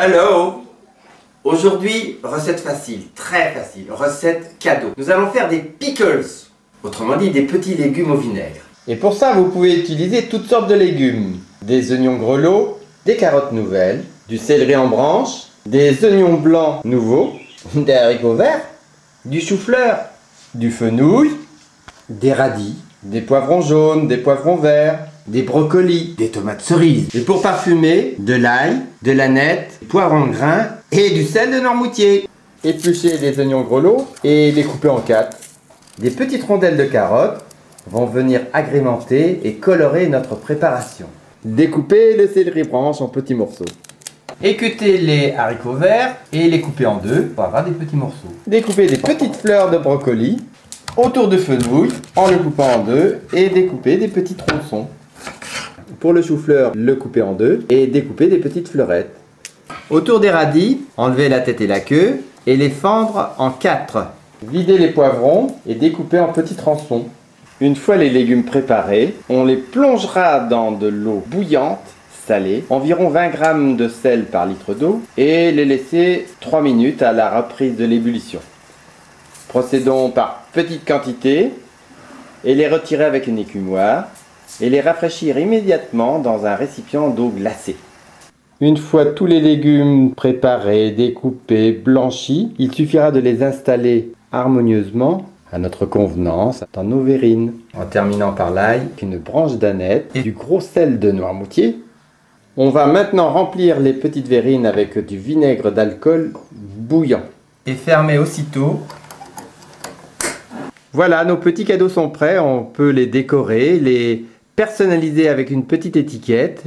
Hello! Aujourd'hui, recette facile, très facile, recette cadeau. Nous allons faire des pickles, autrement dit des petits légumes au vinaigre. Et pour ça, vous pouvez utiliser toutes sortes de légumes. Des oignons grelots, des carottes nouvelles, du céleri en branche, des oignons blancs nouveaux, des haricots verts, du chou-fleur, du fenouil, des radis, des poivrons jaunes, des poivrons verts, des brocolis, des tomates cerises. Et pour parfumer, de l'ail, de l'aneth, poivre en grains et du sel de Noirmoutier. Éplucher des oignons grelots et les couper en 4. Des petites rondelles de carottes vont venir agrémenter et colorer notre préparation. Découper le céleri branche en petits morceaux. Équeuter les haricots verts et les couper en deux pour avoir des petits morceaux. Découper des petites fleurs de brocoli autour de fenouil en le coupant en deux et découper des petits tronçons. Pour le chou-fleur, le couper en deux et découper des petites fleurettes. Autour des radis, enlever la tête et la queue et les fendre en 4. Vider les poivrons et découper en petits tronçons. Une fois les légumes préparés, on les plongera dans de l'eau bouillante, salée, environ 20 g de sel par litre d'eau, et les laisser 3 minutes à la reprise de l'ébullition. Procédons par petites quantités et les retirer avec une écumoire et les rafraîchir immédiatement dans un récipient d'eau glacée. Une fois tous les légumes préparés, découpés, blanchis, il suffira de les installer harmonieusement à notre convenance dans nos verrines. En terminant par l'ail, une branche d'aneth et du gros sel de Noirmoutier. On va maintenant remplir les petites verrines avec du vinaigre d'alcool bouillant. Et fermer aussitôt. Voilà, nos petits cadeaux sont prêts. On peut les décorer, les personnaliser avec une petite étiquette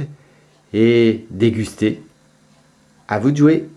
et déguster. À vous de jouer!